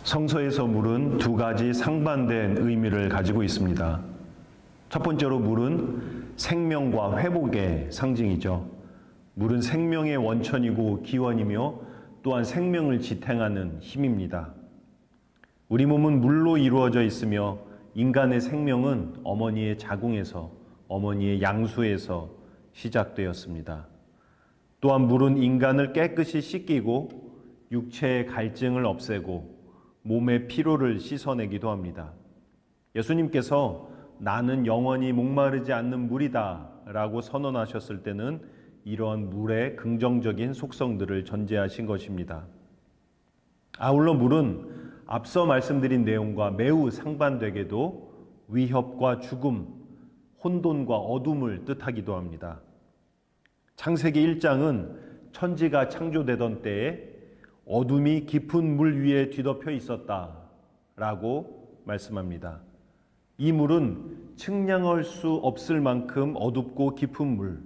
성서에서 물은 두 가지 상반된 의미를 가지고 있습니다. 첫 번째로 물은 생명과 회복의 상징이죠. 물은 생명의 원천이고 기원이며 또한 생명을 지탱하는 힘입니다. 우리 몸은 물로 이루어져 있으며 인간의 생명은 어머니의 자궁에서, 어머니의 양수에서 시작되었습니다. 또한 물은 인간을 깨끗이 씻기고 육체의 갈증을 없애고 몸의 피로를 씻어내기도 합니다. 예수님께서 나는 영원히 목마르지 않는 물이다 라고 선언하셨을 때는 이러한 물의 긍정적인 속성들을 전제하신 것입니다. 아울러 물은 앞서 말씀드린 내용과 매우 상반되게도 위협과 죽음, 혼돈과 어둠을 뜻하기도 합니다. 창세기 1장은 천지가 창조되던 때에 어둠이 깊은 물 위에 뒤덮여 있었다라고 말씀합니다. 이 물은 측량할 수 없을 만큼 어둡고 깊은 물,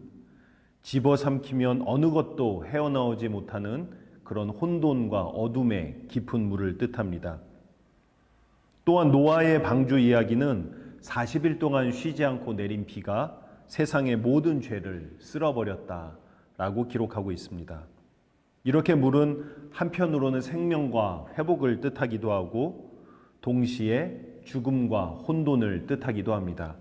집어삼키면 어느 것도 헤어나오지 못하는 그런 혼돈과 어둠의 깊은 물을 뜻합니다. 또한 노아의 방주 이야기는 40일 동안 쉬지 않고 내린 비가 세상의 모든 죄를 쓸어버렸다라고 기록하고 있습니다. 이렇게 물은 한편으로는 생명과 회복을 뜻하기도 하고 동시에 죽음과 혼돈을 뜻하기도 합니다.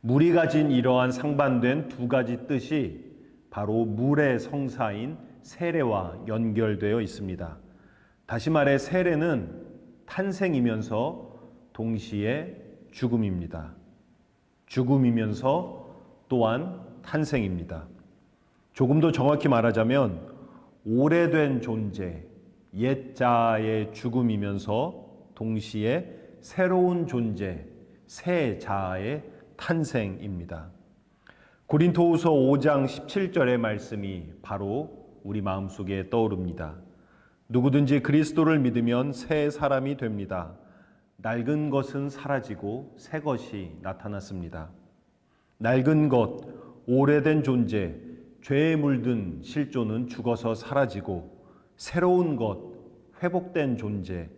물이 가진 이러한 상반된 두 가지 뜻이 바로 물의 성사인 세례와 연결되어 있습니다. 다시 말해 세례는 탄생이면서 동시에 죽음입니다. 죽음이면서 또한 탄생입니다. 조금 더 정확히 말하자면 오래된 존재, 옛자의 죽음이면서 동시에 새로운 존재, 새 자아의 탄생입니다. 고린토후서 5장 17절의 말씀이 바로 우리 마음속에 떠오릅니다. 누구든지 그리스도를 믿으면 새 사람이 됩니다. 낡은 것은 사라지고 새 것이 나타났습니다. 낡은 것, 오래된 존재, 죄에 물든 실존은 죽어서 사라지고 새로운 것, 회복된 존재,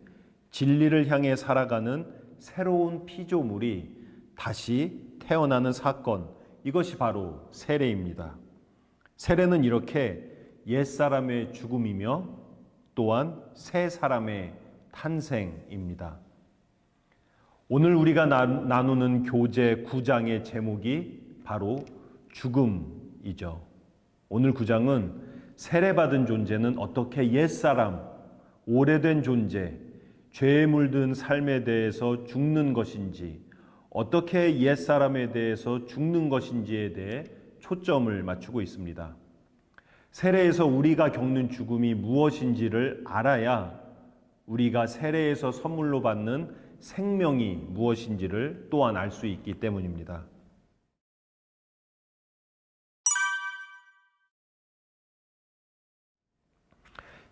진리를 향해 살아가는 새로운 피조물이 다시 태어나는 사건, 이것이 바로 세례입니다. 세례는 이렇게 옛사람의 죽음이며 또한 새 사람의 탄생입니다. 오늘 우리가 나누는 교재 9장의 제목이 바로 죽음이죠. 오늘 9장은 세례받은 존재는 어떻게 옛사람, 오래된 존재, 죄에 물든 삶에 대해서 죽는 것인지, 어떻게 옛사람에 대해서 죽는 것인지에 대해 초점을 맞추고 있습니다. 세례에서 우리가 겪는 죽음이 무엇인지를 알아야 우리가 세례에서 선물로 받는 생명이 무엇인지를 또한 알 수 있기 때문입니다.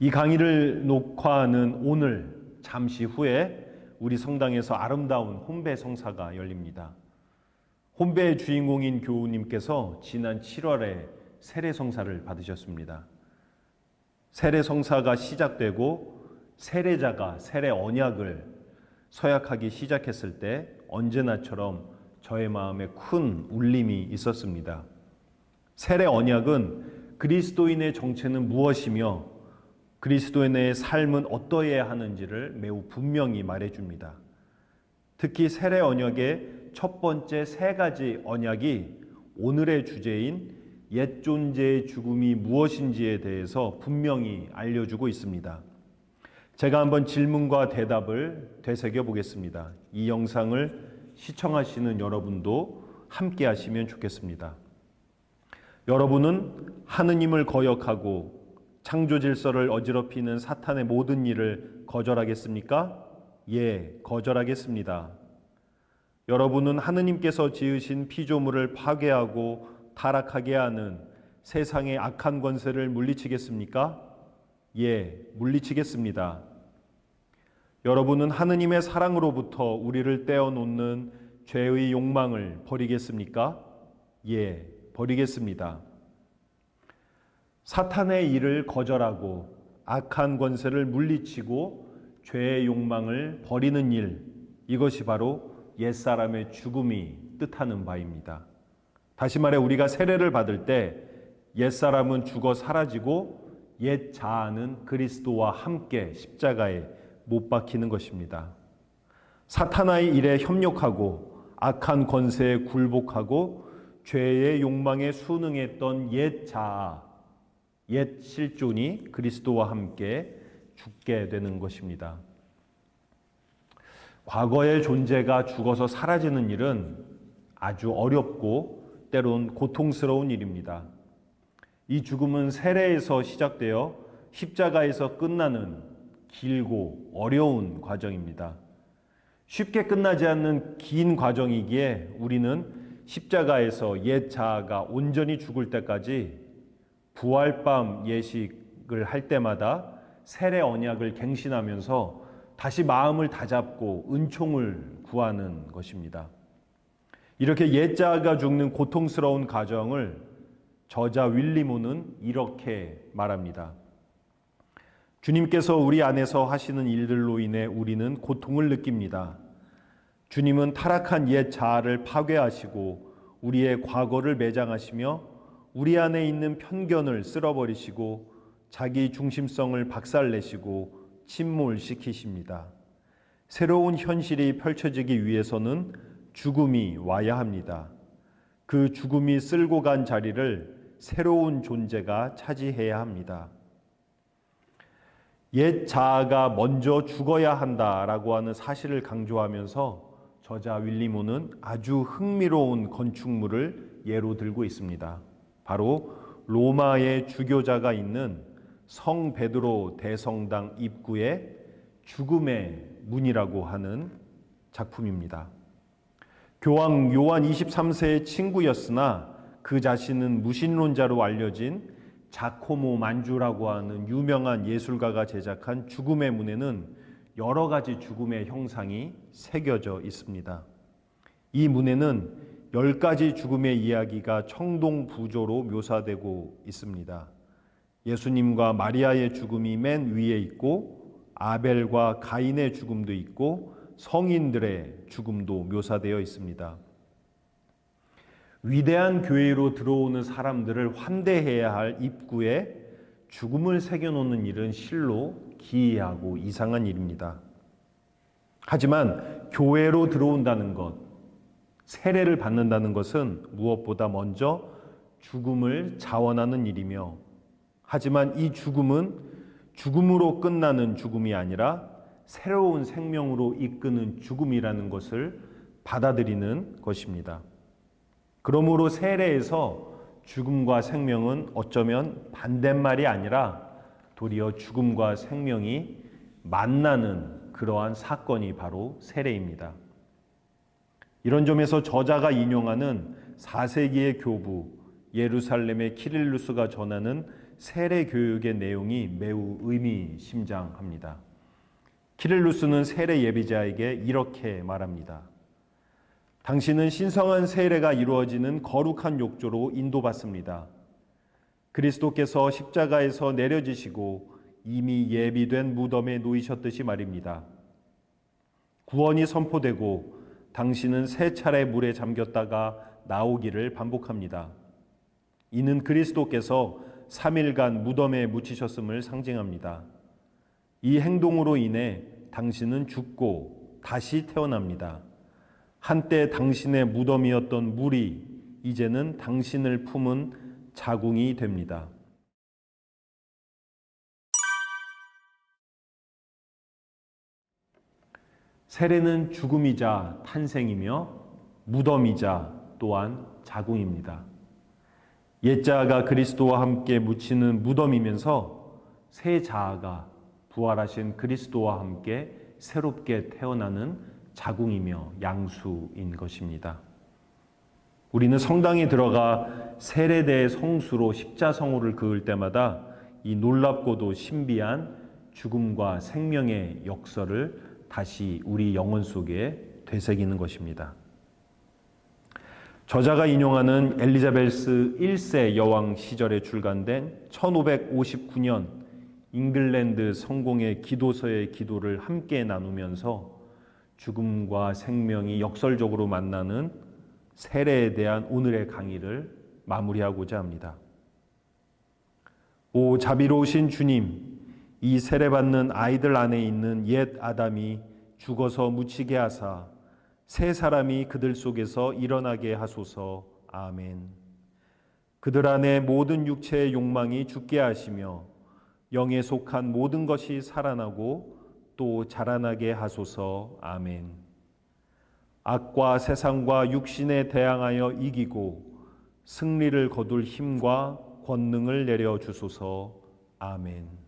이 강의를 녹화하는 오늘 잠시 후에 우리 성당에서 아름다운 혼배 성사가 열립니다. 혼배의 주인공인 교우님께서 지난 7월에 세례 성사를 받으셨습니다. 세례 성사가 시작되고 세례자가 세례 언약을 서약하기 시작했을 때 언제나처럼 저의 마음에 큰 울림이 있었습니다. 세례 언약은 그리스도인의 정체는 무엇이며 그리스도인의 삶은 어떠해야 하는지를 매우 분명히 말해줍니다. 특히 세례 언약의 첫 번째 세 가지 언약이 오늘의 주제인 옛 존재의 죽음이 무엇인지에 대해서 분명히 알려주고 있습니다. 제가 한번 질문과 대답을 되새겨 보겠습니다. 이 영상을 시청하시는 여러분도 함께 하시면 좋겠습니다. 여러분은 하느님을 거역하고 창조 질서를 어지럽히는 사탄의 모든 일을 거절하겠습니까? 예, 거절하겠습니다. 여러분은 하느님께서 지으신 피조물을 파괴하고 타락하게 하는 세상의 악한 권세를 물리치겠습니까? 예, 물리치겠습니다. 여러분은 하느님의 사랑으로부터 우리를 떼어놓는 죄의 욕망을 버리겠습니까? 예, 버리겠습니다. 사탄의 일을 거절하고 악한 권세를 물리치고 죄의 욕망을 버리는 일, 이것이 바로 옛사람의 죽음이 뜻하는 바입니다. 다시 말해 우리가 세례를 받을 때 옛사람은 죽어 사라지고 옛 자아는 그리스도와 함께 십자가에 못 박히는 것입니다. 사탄의 일에 협력하고 악한 권세에 굴복하고 죄의 욕망에 순응했던 옛 자아, 옛 실존이 그리스도와 함께 죽게 되는 것입니다. 과거의 존재가 죽어서 사라지는 일은 아주 어렵고 때론 고통스러운 일입니다. 이 죽음은 세례에서 시작되어 십자가에서 끝나는 길고 어려운 과정입니다. 쉽게 끝나지 않는 긴 과정이기에 우리는 십자가에서 옛 자아가 온전히 죽을 때까지 부활밤 예식을 할 때마다 세례 언약을 갱신하면서 다시 마음을 다잡고 은총을 구하는 것입니다. 이렇게 옛 자아가 죽는 고통스러운 과정을 저자 윌리모는 이렇게 말합니다. 주님께서 우리 안에서 하시는 일들로 인해 우리는 고통을 느낍니다. 주님은 타락한 옛 자아를 파괴하시고 우리의 과거를 매장하시며 우리 안에 있는 편견을 쓸어버리시고 자기 중심성을 박살내시고 침몰시키십니다. 새로운 현실이 펼쳐지기 위해서는 죽음이 와야 합니다. 그 죽음이 쓸고 간 자리를 새로운 존재가 차지해야 합니다. 옛 자아가 먼저 죽어야 한다라고 하는 사실을 강조하면서 저자 윌리모는 아주 흥미로운 건축물을 예로 들고 있습니다. 바로 로마의 주교자가 있는 성 베드로 대성당 입구에 죽음의 문이라고 하는 작품입니다. 교황 요한 23세의 친구였으나 그 자신은 무신론자로 알려진 자코모 만주라고 하는 유명한 예술가가 제작한 죽음의 문에는 여러 가지 죽음의 형상이 새겨져 있습니다. 이 문에는 10가지 죽음의 이야기가 청동부조로 묘사되고 있습니다. 예수님과 마리아의 죽음이 맨 위에 있고 아벨과 가인의 죽음도 있고 성인들의 죽음도 묘사되어 있습니다. 위대한 교회로 들어오는 사람들을 환대해야 할 입구에 죽음을 새겨놓는 일은 실로 기이하고 이상한 일입니다. 하지만 교회로 들어온다는 것, 세례를 받는다는 것은 무엇보다 먼저 죽음을 자원하는 일이며, 하지만 이 죽음은 죽음으로 끝나는 죽음이 아니라 새로운 생명으로 이끄는 죽음이라는 것을 받아들이는 것입니다. 그러므로 세례에서 죽음과 생명은 어쩌면 반대말이 아니라 도리어 죽음과 생명이 만나는 그러한 사건이 바로 세례입니다. 이런 점에서 저자가 인용하는 4세기의 교부 예루살렘의 키릴루스가 전하는 세례 교육의 내용이 매우 의미심장합니다. 키릴루스는 세례 예비자에게 이렇게 말합니다. 당신은 신성한 세례가 이루어지는 거룩한 욕조로 인도받습니다. 그리스도께서 십자가에서 내려지시고 이미 예비된 무덤에 놓이셨듯이 말입니다. 구원이 선포되고 당신은 세 차례 물에 잠겼다가 나오기를 반복합니다. 이는 그리스도께서 3일간 무덤에 묻히셨음을 상징합니다. 이 행동으로 인해 당신은 죽고 다시 태어납니다. 한때 당신의 무덤이었던 물이 이제는 당신을 품은 자궁이 됩니다. 세례는 죽음이자 탄생이며 무덤이자 또한 자궁입니다. 옛자아가 그리스도와 함께 묻히는 무덤이면서 새 자아가 부활하신 그리스도와 함께 새롭게 태어나는 자궁이며 양수인 것입니다. 우리는 성당에 들어가 세례대 성수로 십자성호를 그을 때마다 이 놀랍고도 신비한 죽음과 생명의 역설을 다시 우리 영혼 속에 되새기는 것입니다. 저자가 인용하는 엘리자베스 1세 여왕 시절에 출간된 1559년 잉글랜드 성공의 기도서의 기도를 함께 나누면서 죽음과 생명이 역설적으로 만나는 세례에 대한 오늘의 강의를 마무리하고자 합니다. 오 자비로우신 주님, 이 세례받는 아이들 안에 있는 옛 아담이 죽어서 묻히게 하사 새 사람이 그들 속에서 일어나게 하소서. 아멘. 그들 안에 모든 육체의 욕망이 죽게 하시며 영에 속한 모든 것이 살아나고 또 자라나게 하소서. 아멘. 악과 세상과 육신에 대항하여 이기고 승리를 거둘 힘과 권능을 내려 주소서. 아멘.